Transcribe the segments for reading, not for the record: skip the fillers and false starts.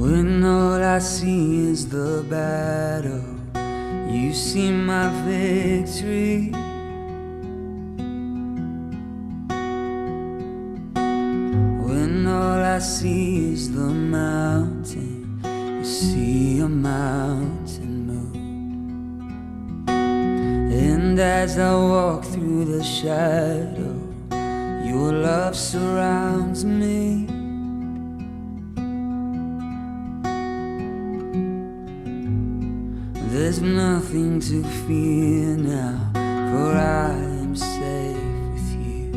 When all I see is the battle, you see my victory. When all I see is the mountain, you see a mountain move. And as I walk through the shadow, your love surrounds me. There's nothing to fear now, for I am safe with you.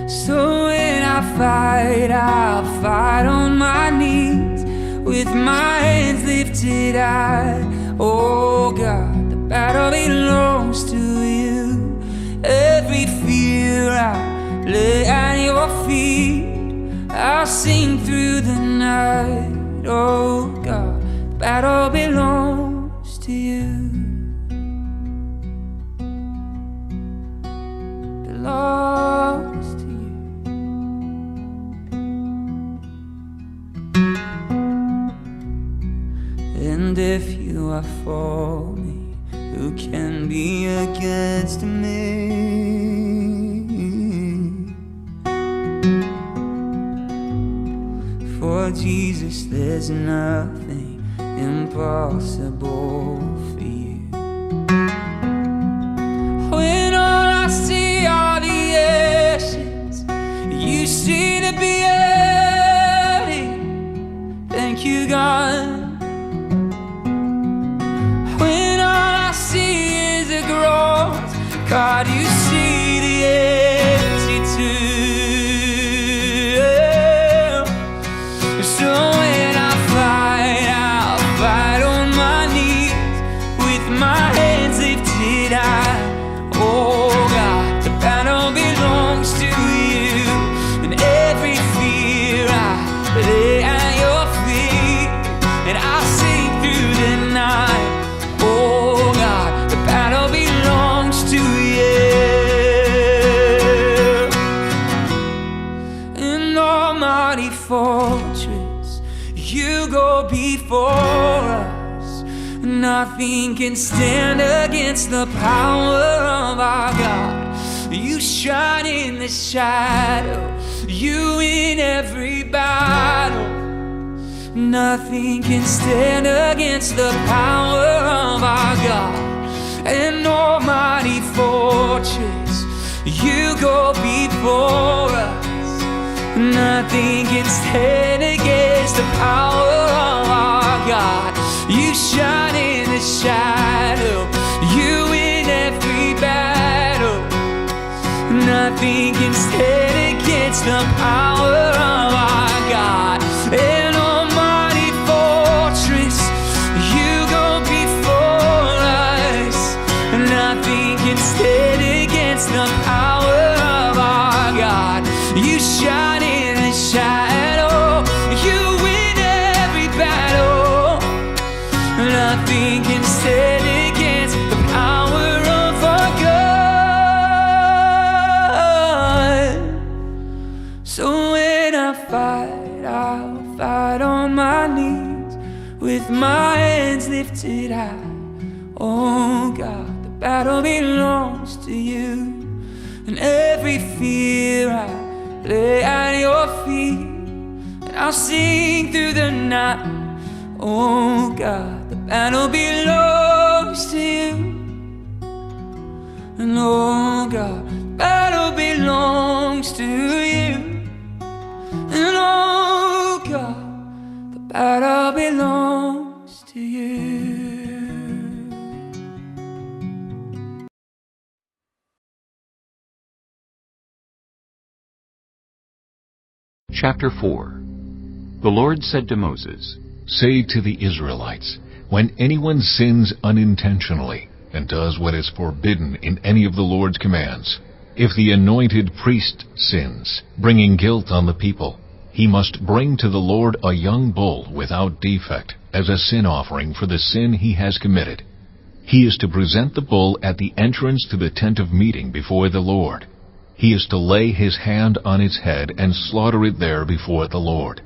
So when I fight, I'll fight on my knees, with my hands lifted high. Oh God, the battle belongs to you. Every fear I lay at your feet, I'll sing through the night. Oh God, the battle belongs to you. Belongs to you. And if you are for me, who can be against me? For Jesus, there's nothing impossible for you. When all I see are the ashes, you see the beauty. Thank you, God. When all I see is a cross, God, you see the empty tomb. So when I fight, I'll fight on my knees, with my hands lifted high. Oh God, the battle belongs to you. And every fear I lay at your feet, and I sing through the night. Oh God, the battle belongs to you. An almighty fortress, you go before us. Nothing can stand against the power of our God. You shine in the shadow, you in every battle. Nothing can stand against the power of our God. An almighty fortress, you go before us. Nothing can stand against the power of our God. You shine in the shadow, you in every battle. Nothing can stand against the power of our God. An almighty fortress, you go before us. Nothing can stand against the power of our God. You shine in the shadow, you win every battle. Nothing can stand against the power of our God. So when I fight, I'll fight on my knees, with my hands lifted high. Oh God, the battle belongs to you. And every fear I lay at your feet, and I'll sing through the night. Oh God, the battle belongs to you. And oh God, the battle belongs to you. And oh God, the battle belongs to you. Chapter 4. The Lord said to Moses, Say to the Israelites, when anyone sins unintentionally and does what is forbidden in any of the Lord's commands, if the anointed priest sins, bringing guilt on the people, he must bring to the Lord a young bull without defect as a sin offering for the sin he has committed. He is to present the bull at the entrance to the tent of meeting before the Lord. he is to lay his hand on its head and slaughter it there before the Lord.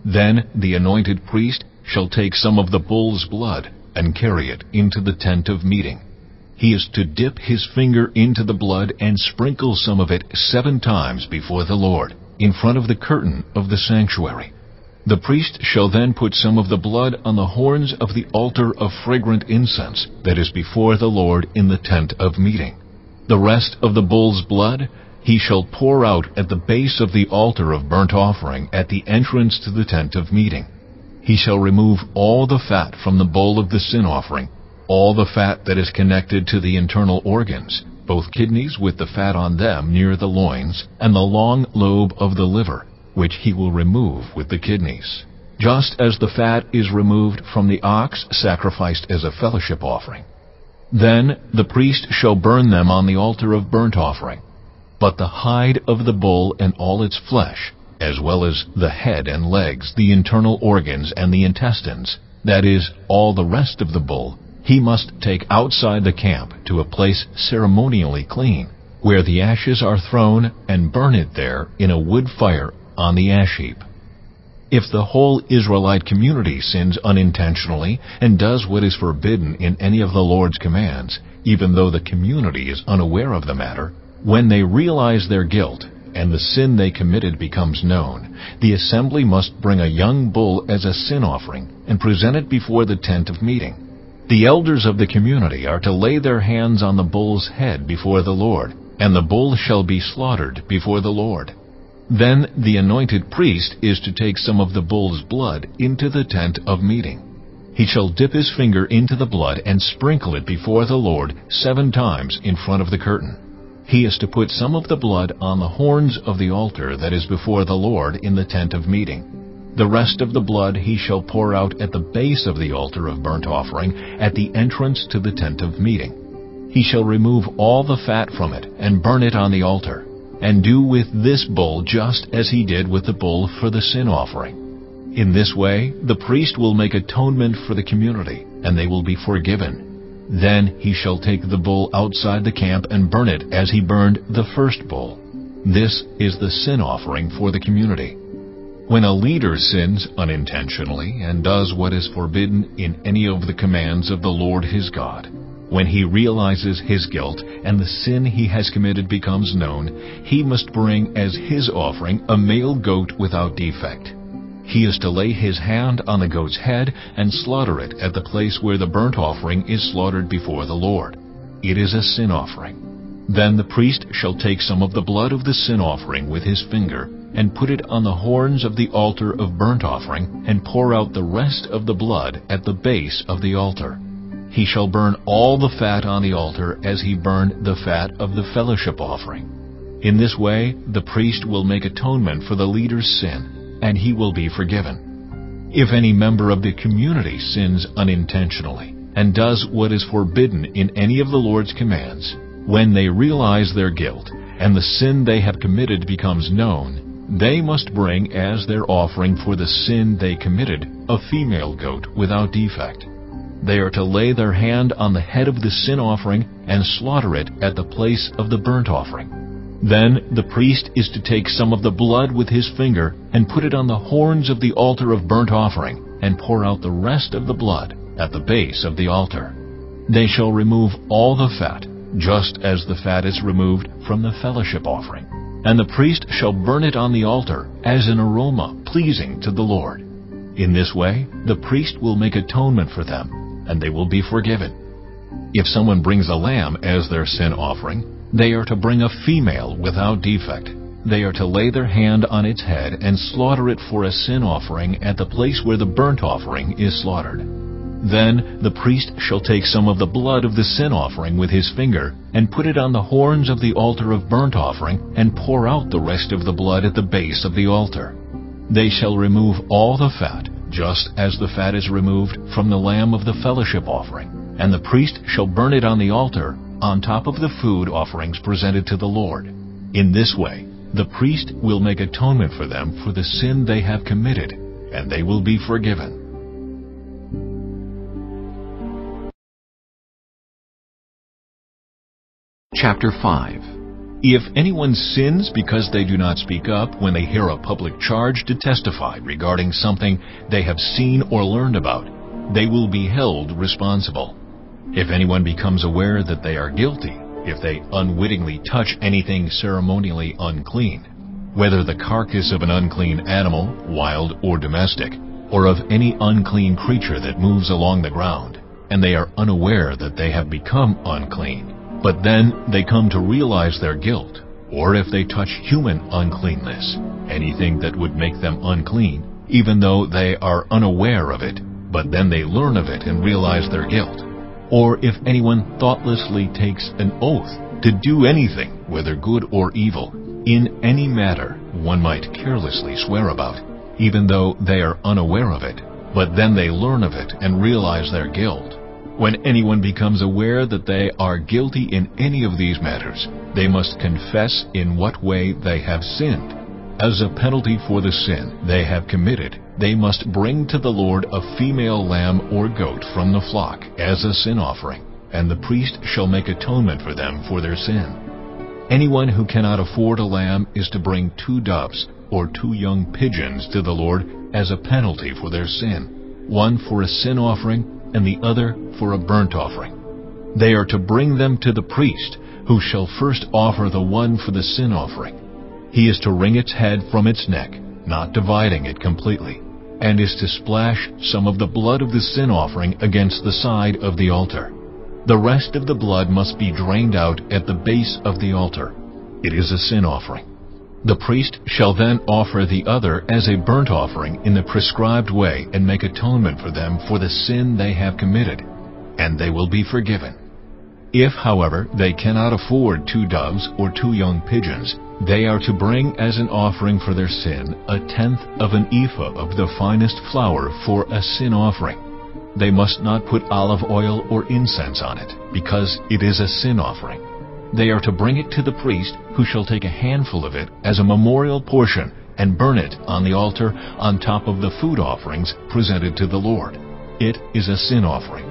Then the anointed priest shall take some of the bull's blood and carry it into the tent of meeting. He is to dip his finger into the blood and sprinkle some of it 7 times before the Lord, in front of the curtain of the sanctuary. The priest shall then put some of the blood on the horns of the altar of fragrant incense that is before the Lord in the tent of meeting. The rest of the bull's blood he shall pour out at the base of the altar of burnt offering at the entrance to the tent of meeting. He shall remove all the fat from the bowl of the sin offering, all the fat that is connected to the internal organs, both kidneys with the fat on them near the loins, and the long lobe of the liver, which he will remove with the kidneys, just as the fat is removed from the ox sacrificed as a fellowship offering. Then the priest shall burn them on the altar of burnt offering. But the hide of the bull and all its flesh, as well as the head and legs, the internal organs, and the intestines, that is, all the rest of the bull, he must take outside the camp to a place ceremonially clean, where the ashes are thrown, and burn it there in a wood fire on the ash heap. If the whole Israelite community sins unintentionally and does what is forbidden in any of the Lord's commands, even though the community is unaware of the matter, when they realize their guilt and the sin they committed becomes known, the assembly must bring a young bull as a sin offering and present it before the tent of meeting. The elders of the community are to lay their hands on the bull's head before the Lord, and the bull shall be slaughtered before the Lord. Then the anointed priest is to take some of the bull's blood into the tent of meeting. He shall dip his finger into the blood and sprinkle it before the Lord 7 times in front of the curtain. He is to put some of the blood on the horns of the altar that is before the Lord in the tent of meeting. The rest of the blood he shall pour out at the base of the altar of burnt offering at the entrance to the tent of meeting. He shall remove all the fat from it and burn it on the altar, and do with this bull just as he did with the bull for the sin offering. In this way, the priest will make atonement for the community, and they will be forgiven. Then he shall take the bull outside the camp and burn it as he burned the first bull. This is the sin offering for the community. When a leader sins unintentionally and does what is forbidden in any of the commands of the Lord his God, when he realizes his guilt and the sin he has committed becomes known, he must bring as his offering a male goat without defect. He is to lay his hand on the goat's head and slaughter it at the place where the burnt offering is slaughtered before the Lord. It is a sin offering. Then the priest shall take some of the blood of the sin offering with his finger and put it on the horns of the altar of burnt offering and pour out the rest of the blood at the base of the altar. He shall burn all the fat on the altar as he burned the fat of the fellowship offering. In this way, the priest will make atonement for the leader's sin, and he will be forgiven. If any member of the community sins unintentionally and does what is forbidden in any of the Lord's commands, when they realize their guilt and the sin they have committed becomes known, they must bring as their offering for the sin they committed a female goat without defect. They are to lay their hand on the head of the sin offering and slaughter it at the place of the burnt offering. Then the priest is to take some of the blood with his finger and put it on the horns of the altar of burnt offering and pour out the rest of the blood at the base of the altar. They shall remove all the fat, just as the fat is removed from the fellowship offering, and the priest shall burn it on the altar as an aroma pleasing to the Lord. In this way, the priest will make atonement for them, and they will be forgiven. If someone brings a lamb as their sin offering, they are to bring a female without defect. They are to lay their hand on its head and slaughter it for a sin offering at the place where the burnt offering is slaughtered. Then the priest shall take some of the blood of the sin offering with his finger and put it on the horns of the altar of burnt offering and pour out the rest of the blood at the base of the altar. They shall remove all the fat, just as the fat is removed from the lamb of the fellowship offering, and the priest shall burn it on the altar on top of the food offerings presented to the Lord. In this way, the priest will make atonement for them for the sin they have committed, and they will be forgiven. Chapter 5. If anyone sins because they do not speak up when they hear a public charge to testify regarding something they have seen or learned about, they will be held responsible. If anyone becomes aware that they are guilty, if they unwittingly touch anything ceremonially unclean, whether the carcass of an unclean animal, wild or domestic, or of any unclean creature that moves along the ground, and they are unaware that they have become unclean, but then they come to realize their guilt, or if they touch human uncleanness, anything that would make them unclean, even though they are unaware of it, but then they learn of it and realize their guilt, or if anyone thoughtlessly takes an oath to do anything, whether good or evil, in any matter one might carelessly swear about, even though they are unaware of it, but then they learn of it and realize their guilt. When anyone becomes aware that they are guilty in any of these matters, they must confess in what way they have sinned. As a penalty for the sin they have committed, they must bring to the Lord a female lamb or goat from the flock as a sin offering, and the priest shall make atonement for them for their sin. Anyone who cannot afford a lamb is to bring 2 doves or 2 young pigeons to the Lord as a penalty for their sin, one for a sin offering and the other for a burnt offering. They are to bring them to the priest, who shall first offer the one for the sin offering. He is to wring its head from its neck, not dividing it completely, and is to splash some of the blood of the sin offering against the side of the altar. The rest of the blood must be drained out at the base of the altar. It is a sin offering. The priest shall then offer the other as a burnt offering in the prescribed way and make atonement for them for the sin they have committed, and they will be forgiven. If, however, they cannot afford 2 doves or 2 young pigeons, they are to bring as an offering for their sin 1/10 of an ephah of the finest flour for a sin offering. They must not put olive oil or incense on it, because it is a sin offering. They are to bring it to the priest, who shall take a handful of it as a memorial portion and burn it on the altar on top of the food offerings presented to the Lord. It is a sin offering.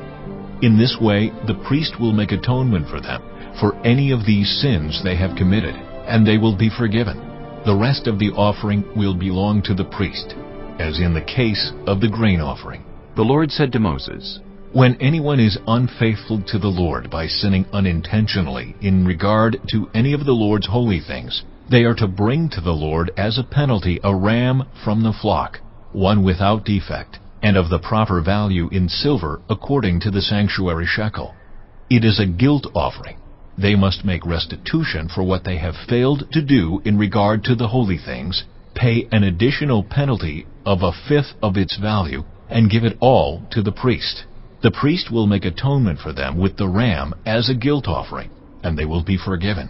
In this way, the priest will make atonement for them for any of these sins they have committed, and they will be forgiven. The rest of the offering will belong to the priest, as in the case of the grain offering. The Lord said to Moses, When anyone is unfaithful to the Lord by sinning unintentionally in regard to any of the Lord's holy things, they are to bring to the Lord as a penalty a ram from the flock, one without defect, and of the proper value in silver according to the sanctuary shekel. It is a guilt offering. They must make restitution for what they have failed to do in regard to the holy things, pay an additional penalty of 1/5 of its value, and give it all to the priest. The priest will make atonement for them with the ram as a guilt offering, and they will be forgiven.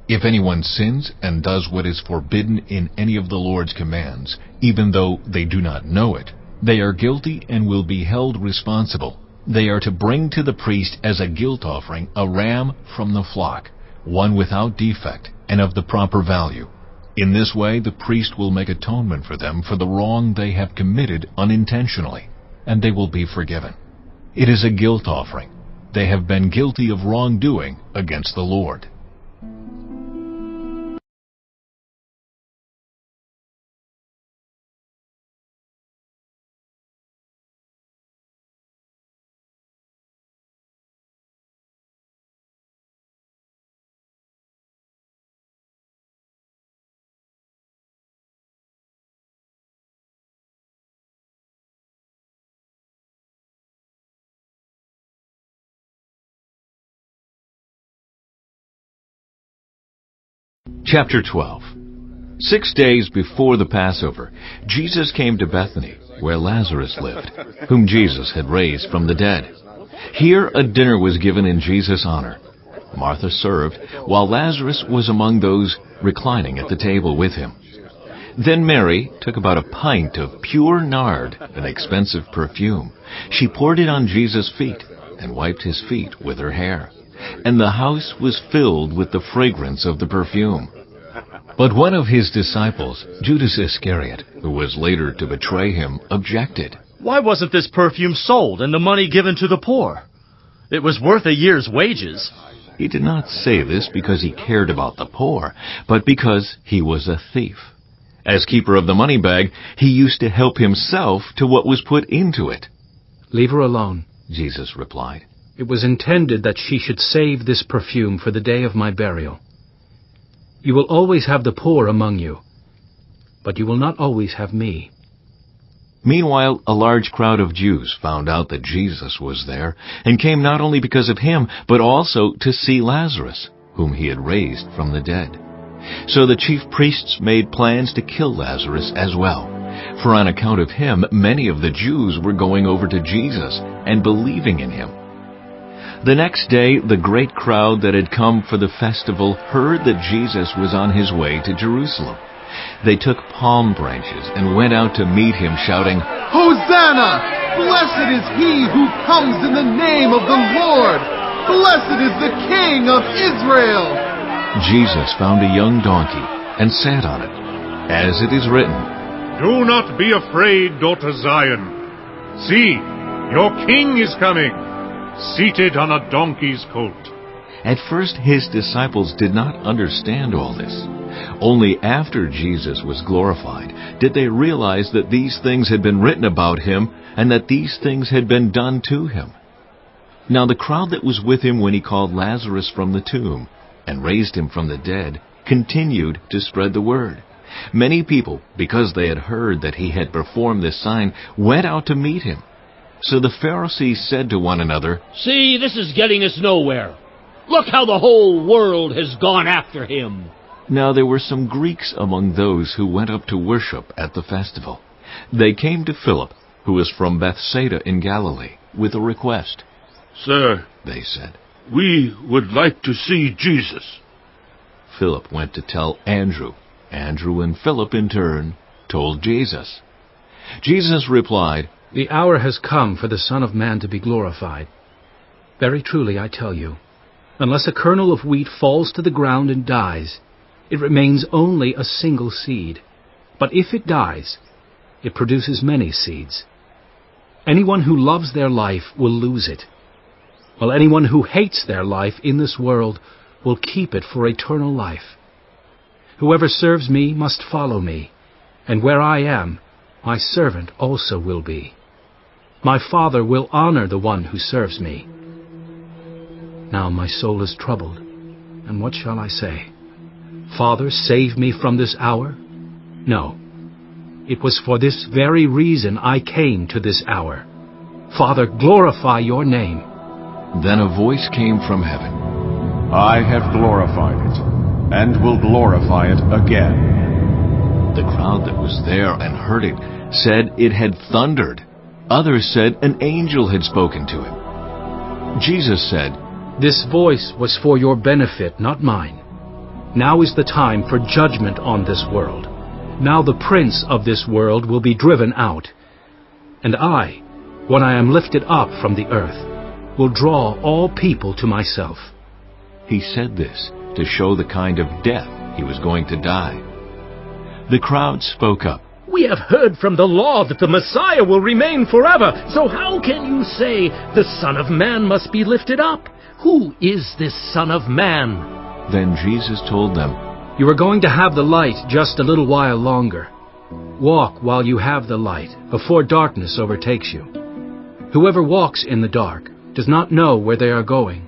If anyone sins and does what is forbidden in any of the Lord's commands, even though they do not know it, they are guilty and will be held responsible. They are to bring to the priest as a guilt offering a ram from the flock, one without defect and of the proper value. In this way the priest will make atonement for them for the wrong they have committed unintentionally, and they will be forgiven. It is a guilt offering. They have been guilty of wrongdoing against the Lord. Chapter 12. 6 days before the Passover, Jesus came to Bethany, where Lazarus lived, whom Jesus had raised from the dead. Here a dinner was given in Jesus' honor. Martha served, while Lazarus was among those reclining at the table with him. Then Mary took about 1 pint of pure nard, an expensive perfume. She poured it on Jesus' feet and wiped his feet with her hair. And the house was filled with the fragrance of the perfume. But one of his disciples, Judas Iscariot, who was later to betray him, objected. Why wasn't this perfume sold and the money given to the poor? It was worth a year's wages. He did not say this because he cared about the poor, but because he was a thief. As keeper of the money bag, he used to help himself to what was put into it. "Leave her alone," Jesus replied. "It was intended that she should save this perfume for the day of my burial. You will always have the poor among you, but you will not always have me." Meanwhile, a large crowd of Jews found out that Jesus was there, and came not only because of him, but also to see Lazarus, whom he had raised from the dead. So the chief priests made plans to kill Lazarus as well, for on account of him, many of the Jews were going over to Jesus and believing in him. The next day, the great crowd that had come for the festival heard that Jesus was on his way to Jerusalem. They took palm branches and went out to meet him, shouting, "Hosanna! Blessed is he who comes in the name of the Lord! Blessed is the King of Israel!" Jesus found a young donkey and sat on it, as it is written, "Do not be afraid, daughter Zion. See, your king is coming, seated on a donkey's colt." At first his disciples did not understand all this. Only after Jesus was glorified did they realize that these things had been written about him and that these things had been done to him. Now the crowd that was with him when he called Lazarus from the tomb and raised him from the dead continued to spread the word. Many people, because they had heard that he had performed this sign, went out to meet him. So the Pharisees said to one another, "See, this is getting us nowhere. Look how the whole world has gone after him." Now there were some Greeks among those who went up to worship at the festival. They came to Philip, who was from Bethsaida in Galilee, with a request. "Sir," they said, "we would like to see Jesus." Philip went to tell Andrew. Andrew and Philip, in turn, told Jesus. Jesus replied, "The hour has come for the Son of Man to be glorified. Very truly I tell you, unless a kernel of wheat falls to the ground and dies, it remains only a single seed. But if it dies, it produces many seeds. Anyone who loves their life will lose it, while anyone who hates their life in this world will keep it for eternal life. Whoever serves me must follow me, and where I am, my servant also will be. My Father will honor the one who serves me. Now my soul is troubled, and what shall I say? Father, save me from this hour? No, it was for this very reason I came to this hour. Father, glorify your name." Then a voice came from heaven. "I have glorified it, and will glorify it again." The crowd that was there and heard it said it had thundered. Others said an angel had spoken to him. Jesus said, "This voice was for your benefit, not mine. Now is the time for judgment on this world. Now the prince of this world will be driven out. And I, when I am lifted up from the earth, will draw all people to myself." He said this to show the kind of death he was going to die. The crowd spoke up. "We have heard from the law that the Messiah will remain forever. So how can you say the Son of Man must be lifted up? Who is this Son of Man?" Then Jesus told them, "You are going to have the light just a little while longer. Walk while you have the light, before darkness overtakes you. Whoever walks in the dark does not know where they are going.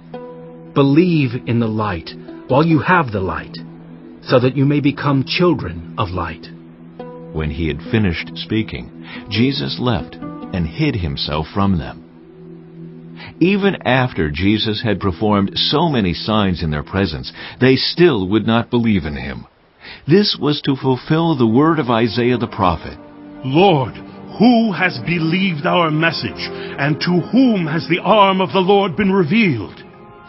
Believe in the light while you have the light, so that you may become children of light." When he had finished speaking, Jesus left and hid himself from them. Even after Jesus had performed so many signs in their presence, they still would not believe in him. This was to fulfill the word of Isaiah the prophet. "Lord, who has believed our message, and to whom has the arm of the Lord been revealed?"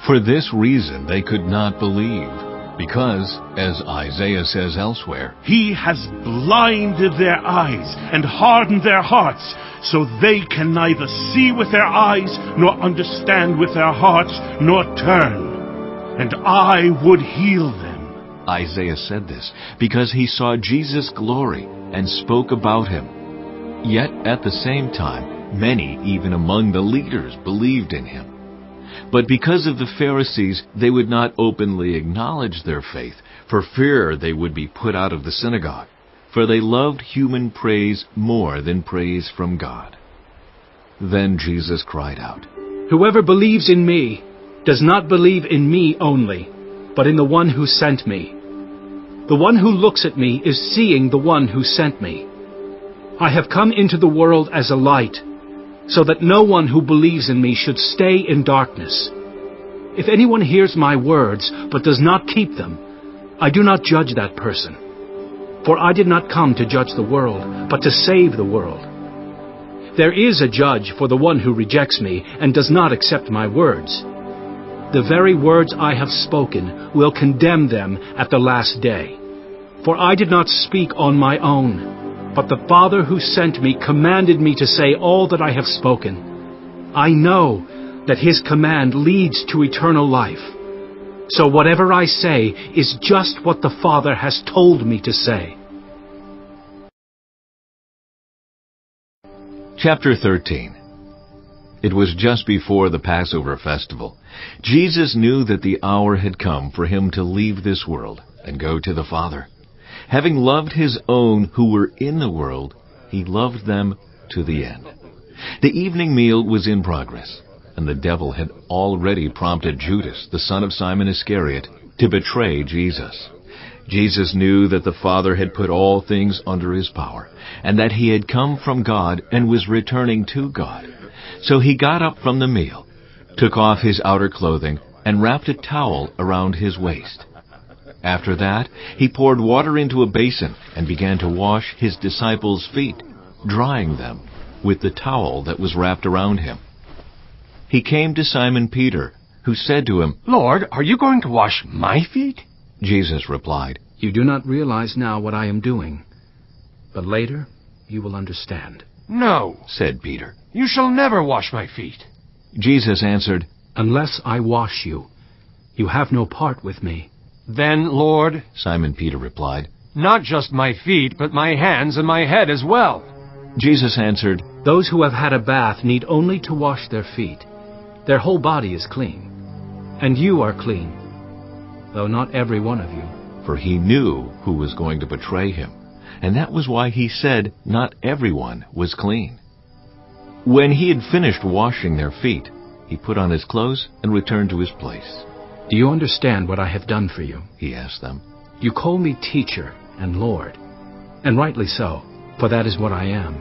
For this reason they could not believe, because, as Isaiah says elsewhere, "He has blinded their eyes and hardened their hearts, so they can neither see with their eyes, nor understand with their hearts, nor turn, and I would heal them." Isaiah said this because he saw Jesus' glory and spoke about him. Yet at the same time, many, even among the leaders, believed in him. But because of the Pharisees, they would not openly acknowledge their faith, for fear they would be put out of the synagogue. For they loved human praise more than praise from God. Then Jesus cried out, Whoever believes in me does not believe in me only, but in the one who sent me. The one who looks at me is seeing the one who sent me. I have come into the world as a light, so that no one who believes in me should stay in darkness. If anyone hears my words but does not keep them, I do not judge that person. For I did not come to judge the world, but to save the world. There is a judge for the one who rejects me and does not accept my words. The very words I have spoken will condemn them at the last day. For I did not speak on my own, but the Father who sent me commanded me to say all that I have spoken. I know that his command leads to eternal life. So whatever I say is just what the Father has told me to say. Chapter 13. It was just before the Passover festival. Jesus knew that the hour had come for him to leave this world and go to the Father. Having loved his own who were in the world, he loved them to the end. The evening meal was in progress, and the devil had already prompted Judas, the son of Simon Iscariot, to betray Jesus. Jesus knew that the Father had put all things under his power, and that he had come from God and was returning to God. So he got up from the meal, took off his outer clothing, and wrapped a towel around his waist. After that, he poured water into a basin and began to wash his disciples' feet, drying them with the towel that was wrapped around him. He came to Simon Peter, who said to him, Lord, are you going to wash my feet? Jesus replied, You do not realize now what I am doing, but later you will understand. No, said Peter. You shall never wash my feet. Jesus answered, Unless I wash you, you have no part with me. Then, Lord, Simon Peter replied, not just my feet, but my hands and my head as well. Jesus answered, Those who have had a bath need only to wash their feet. Their whole body is clean. And you are clean, though not every one of you. For he knew who was going to betray him, and that was why he said not everyone was clean. When he had finished washing their feet, he put on his clothes and returned to his place. Do you understand what I have done for you? He asked them. You call me teacher and Lord, and rightly so, for that is what I am.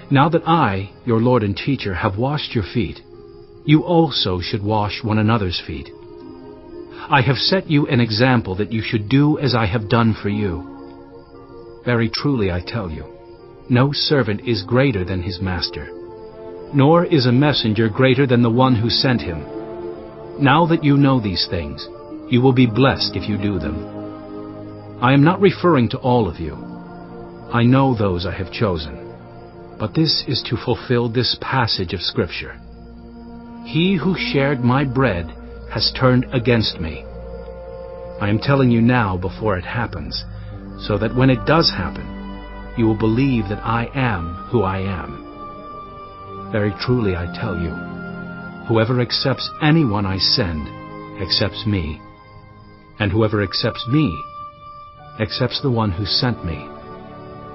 Now that I, your Lord and teacher, have washed your feet, you also should wash one another's feet. I have set you an example that you should do as I have done for you. Very truly I tell you, no servant is greater than his master, nor is a messenger greater than the one who sent him. Now that you know these things, you will be blessed if you do them. I am not referring to all of you. I know those I have chosen. But this is to fulfill this passage of Scripture. He who shared my bread has turned against me. I am telling you now before it happens, so that when it does happen, you will believe that I am who I am. Very truly I tell you, whoever accepts anyone I send accepts me, and whoever accepts me accepts the one who sent me.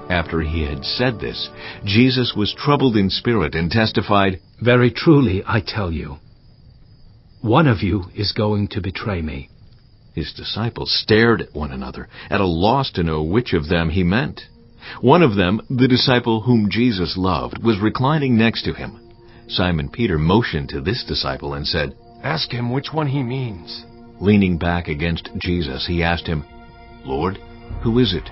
After he had said this, Jesus was troubled in spirit and testified, Very truly I tell you, one of you is going to betray me. His disciples stared at one another, at a loss to know which of them he meant. One of them, the disciple whom Jesus loved, was reclining next to him. Simon Peter motioned to this disciple and said, Ask him which one he means. Leaning back against Jesus, he asked him, Lord, who is it?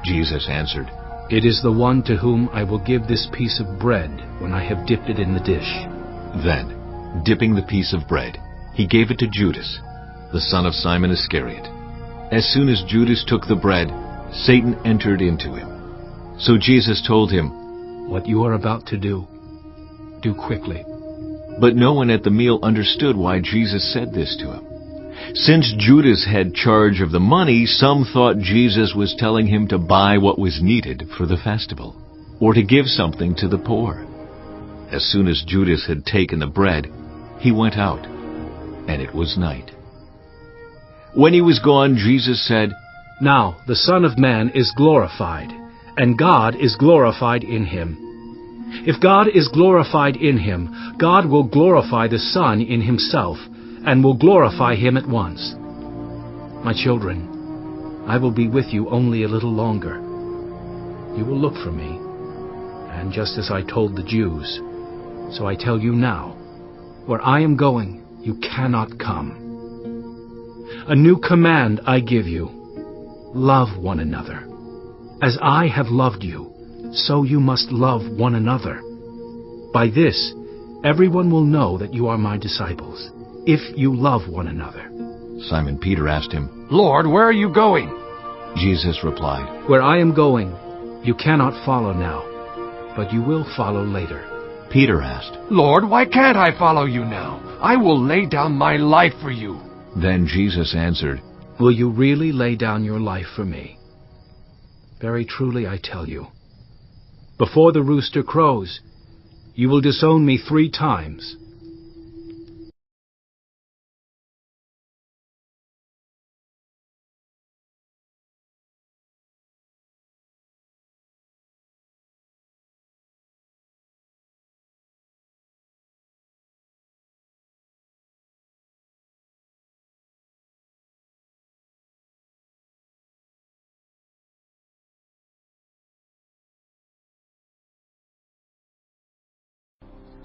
Jesus answered, It is the one to whom I will give this piece of bread when I have dipped it in the dish. Then, dipping the piece of bread, he gave it to Judas, the son of Simon Iscariot. As soon as Judas took the bread, Satan entered into him. So Jesus told him, What you are about to do quickly. But no one at the meal understood why Jesus said this to him. Since Judas had charge of the money, some thought Jesus was telling him to buy what was needed for the festival, or to give something to the poor. As soon as Judas had taken the bread, He went out, and it was night. When he was gone, Jesus said, Now the Son of Man is glorified, and God is glorified in him. If God is glorified in him, God will glorify the Son in himself, and will glorify him at once. My children, I will be with you only a little longer. You will look for me, and just as I told the Jews, so I tell you now, where I am going, you cannot come. A new command I give you: love one another. As I have loved you, so you must love one another. By this, everyone will know that you are my disciples, if you love one another. Simon Peter asked him, Lord, where are you going? Jesus replied, Where I am going, you cannot follow now, but you will follow later. Peter asked, Lord, why can't I follow you now? I will lay down my life for you. Then Jesus answered, Will you really lay down your life for me? Very truly I tell you, before the rooster crows, you will disown me 3 times.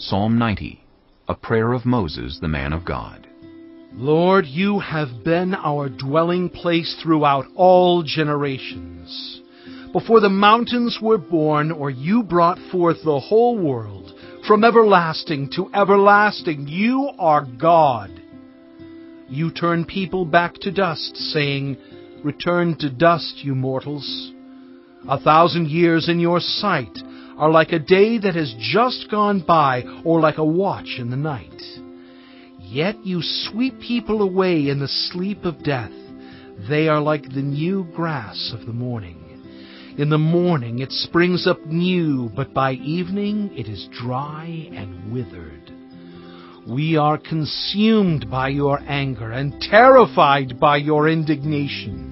Psalm 90, a prayer of Moses, the man of God. Lord, you have been our dwelling place throughout all generations. Before the mountains were born, or you brought forth the whole world, from everlasting to everlasting, you are God. You turn people back to dust, saying, Return to dust, you mortals. 1,000 years in your sight are like a day that has just gone by, or like a watch in the night. Yet you sweep people away in the sleep of death. They are like the new grass of the morning. In the morning it springs up new, but by evening it is dry and withered. We are consumed by your anger and terrified by your indignation.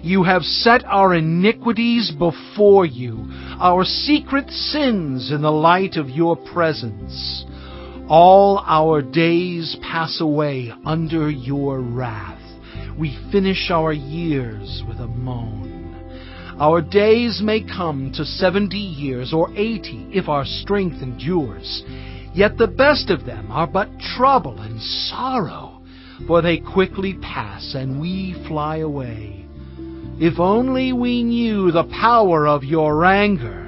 You have set our iniquities before you, our secret sins in the light of your presence. All our days pass away under your wrath. We finish our years with a moan. Our days may come to 70 years or 80 if our strength endures. Yet the best of them are but trouble and sorrow, for they quickly pass and we fly away. If only we knew the power of your anger.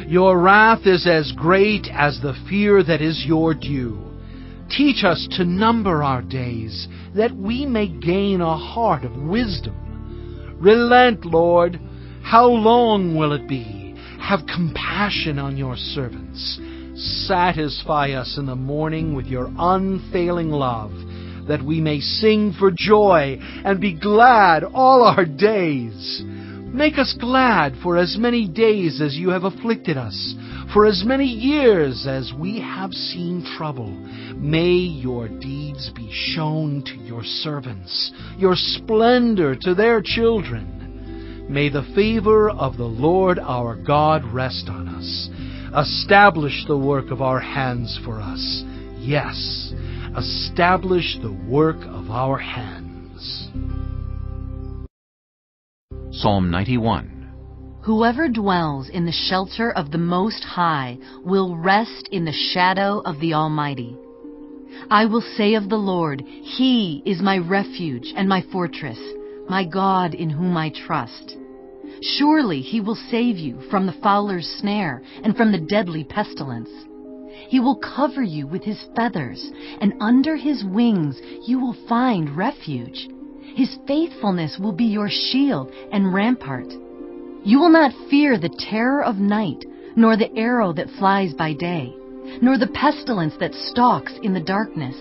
Your wrath is as great as the fear that is your due. Teach us to number our days, that we may gain a heart of wisdom. Relent, Lord. How long will it be? Have compassion on your servants. Satisfy us in the morning with your unfailing love, that we may sing for joy and be glad all our days. Make us glad for as many days as you have afflicted us, for as many years as we have seen trouble. May your deeds be shown to your servants, your splendor to their children. May the favor of the Lord our God rest on us. Establish the work of our hands for us. Yes, establish the work of our hands. Psalm 91. Whoever dwells in the shelter of the Most High will rest in the shadow of the Almighty. I will say of the Lord, He is my refuge and my fortress, my God in whom I trust. Surely He will save you from the fowler's snare and from the deadly pestilence. He will cover you with His feathers, and under His wings you will find refuge. His faithfulness will be your shield and rampart. You will not fear the terror of night, nor the arrow that flies by day, nor the pestilence that stalks in the darkness,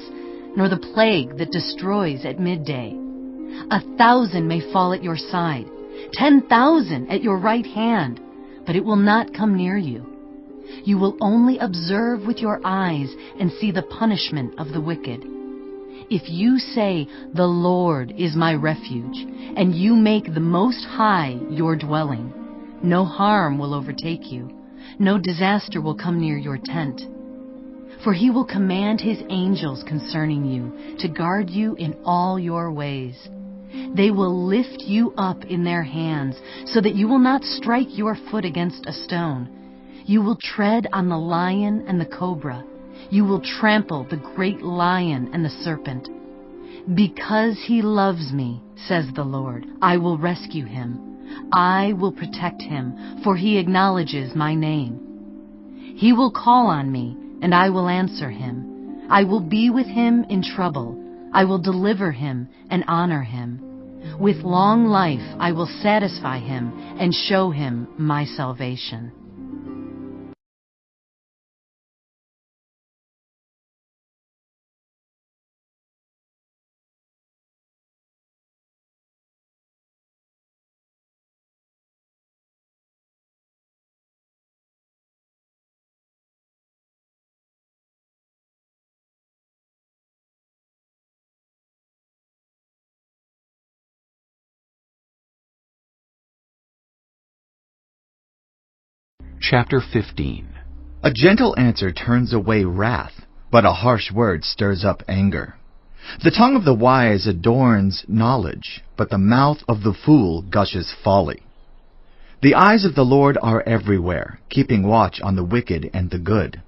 nor the plague that destroys at midday. 1,000 may fall at your side, 10,000 at your right hand, but it will not come near you. You will only observe with your eyes and see the punishment of the wicked. If you say, "The Lord is my refuge," and you make the Most High your dwelling, no harm will overtake you, no disaster will come near your tent. For he will command his angels concerning you to guard you in all your ways. They will lift you up in their hands so that you will not strike your foot against a stone. You will tread on the lion and the cobra. You will trample the great lion and the serpent. Because he loves me, says the Lord, I will rescue him. I will protect him, for he acknowledges my name. He will call on me, and I will answer him. I will be with him in trouble. I will deliver him and honor him. With long life I will satisfy him and show him my salvation. Chapter 15. A gentle answer turns away wrath, but a harsh word stirs up anger. The tongue of the wise adorns knowledge, but the mouth of the fool gushes folly. The eyes of the Lord are everywhere, keeping watch on the wicked and the good.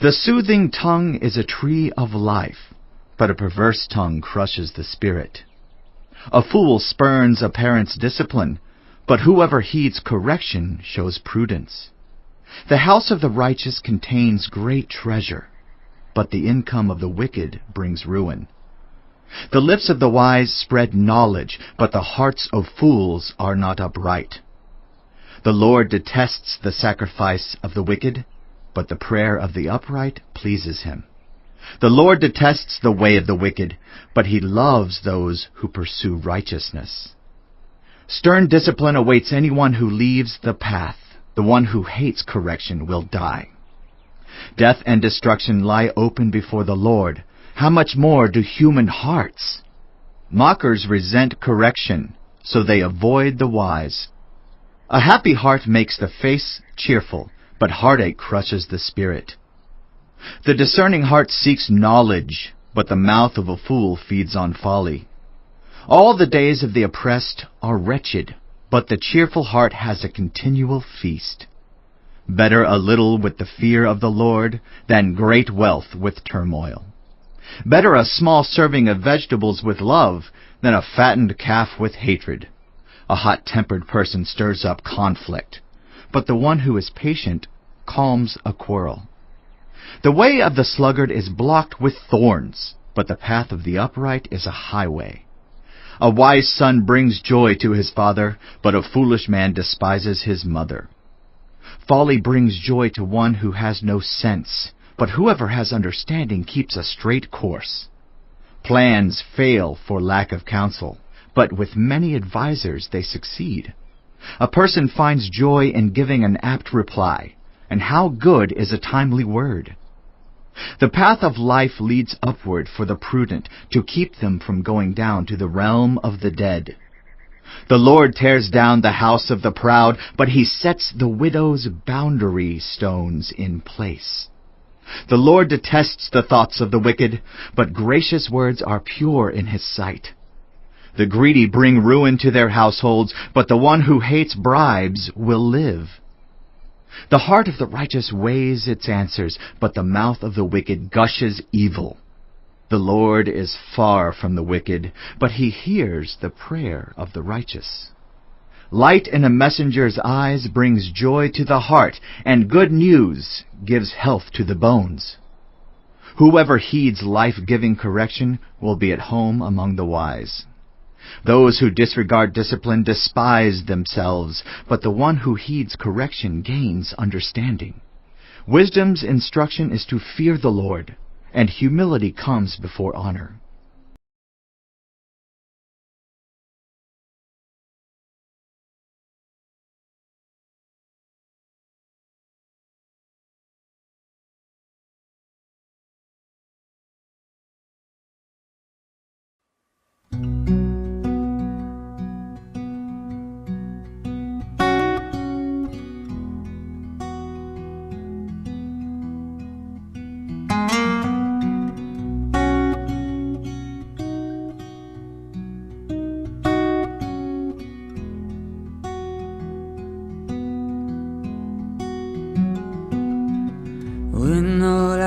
The soothing tongue is a tree of life, but a perverse tongue crushes the spirit. A fool spurns a parent's discipline, but whoever heeds correction shows prudence. The house of the righteous contains great treasure, but the income of the wicked brings ruin. The lips of the wise spread knowledge, but the hearts of fools are not upright. The Lord detests the sacrifice of the wicked, but the prayer of the upright pleases him. The Lord detests the way of the wicked, but he loves those who pursue righteousness. Stern discipline awaits anyone who leaves the path. The one who hates correction will die. Death and destruction lie open before the Lord. How much more do human hearts? Mockers resent correction, so they avoid the wise. A happy heart makes the face cheerful, but heartache crushes the spirit. The discerning heart seeks knowledge, but the mouth of a fool feeds on folly. All the days of the oppressed are wretched, but the cheerful heart has a continual feast. Better a little with the fear of the Lord than great wealth with turmoil. Better a small serving of vegetables with love than a fattened calf with hatred. A hot-tempered person stirs up conflict, but the one who is patient calms a quarrel. The way of the sluggard is blocked with thorns, but the path of the upright is a highway. A wise son brings joy to his father, but a foolish man despises his mother. Folly brings joy to one who has no sense, but whoever has understanding keeps a straight course. Plans fail for lack of counsel, but with many advisers they succeed. A person finds joy in giving an apt reply, and how good is a timely word. The path of life leads upward for the prudent, to keep them from going down to the realm of the dead. The Lord tears down the house of the proud, but he sets the widow's boundary stones in place. The Lord detests the thoughts of the wicked, but gracious words are pure in his sight. The greedy bring ruin to their households, but the one who hates bribes will live. The heart of the righteous weighs its answers, but the mouth of the wicked gushes evil. The Lord is far from the wicked, but he hears the prayer of the righteous. Light in a messenger's eyes brings joy to the heart, and good news gives health to the bones. Whoever heeds life-giving correction will be at home among the wise. Those who disregard discipline despise themselves, but the one who heeds correction gains understanding. Wisdom's instruction is to fear the Lord, and humility comes before honor.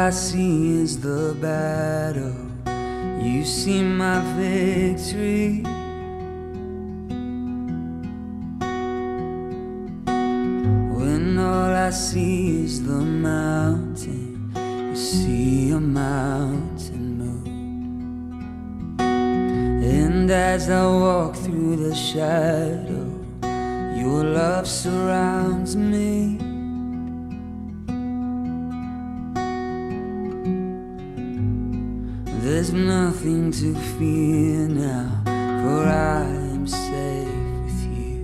I see is the battle, you see my victory. When all I see is the mountain, you see a mountain move. And as I walk through the shadow, your love surrounds me. There's nothing to fear now, for I am safe with you.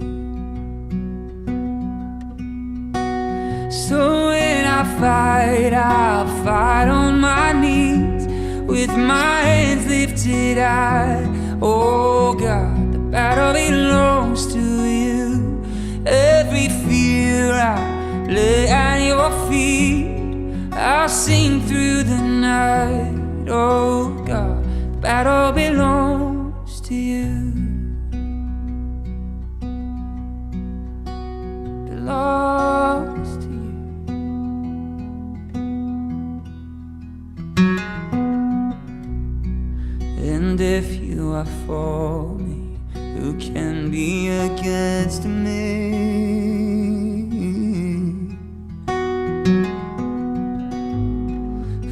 So when I fight, I'll fight on my knees, with my hands lifted high. Oh God, the battle belongs to you. Every fear I lay at your feet, I'll sing through the night. Oh God, the battle belongs to you. Belongs to you. And if you are for me, who can be against me?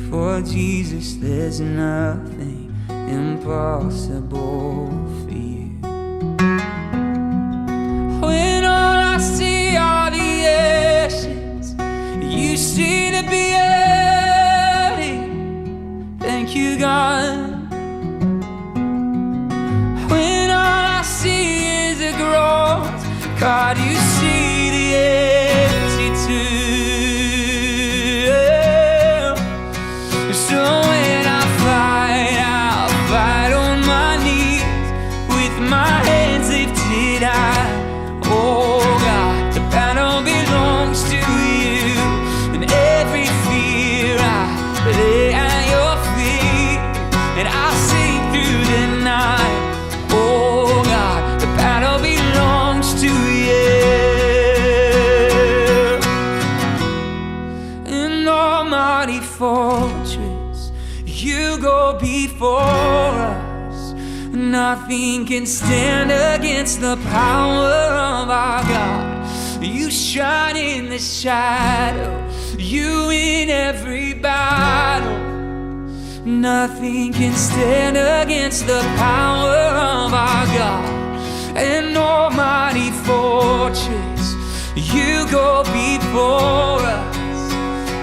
For Jesus, there's nothing impossible for you. When all I see are the ashes, you see the beauty. Thank you, God. When all I see is a growth, God, you see the empty tomb. So when I fight, I'll fight on my knees, with my hands lifted high. Oh God, the battle belongs to you. And every fear I lay at your feet, and I'll sing through the night. Oh God, the battle belongs to you. An almighty fortress, you go before us. Nothing can stand against the power of our God. You shine in the shadow, you win every battle. Nothing can stand against the power of our God. An almighty fortress, you go before us.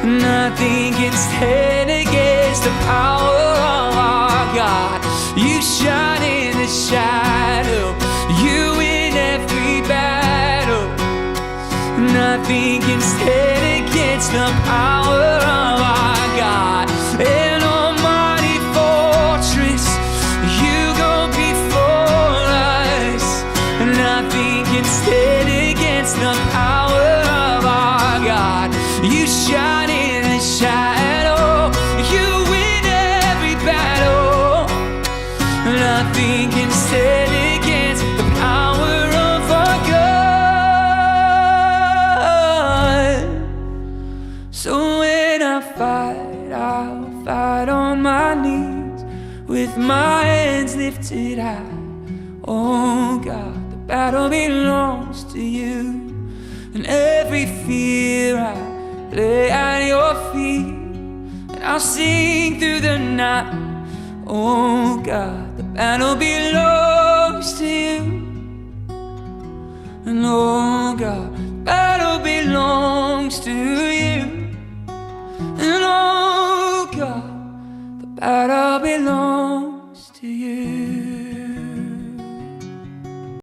Nothing can stand against the power of our God. You shine in the shadow, you win every battle. Nothing can stand against the power of our God. An almighty fortress, you go before us. Nothing can stand against the power of our God. You shine in the shadow, you win every battle. Nothing can stand against the power of our God. So when I fight, I'll fight on my knees, with my hands lifted high. Oh God, the battle belongs to you. And every fear I lay at your feet, and I'll sing through the night. Oh God, the battle belongs to you. And oh God, the battle belongs to you. And oh God, the battle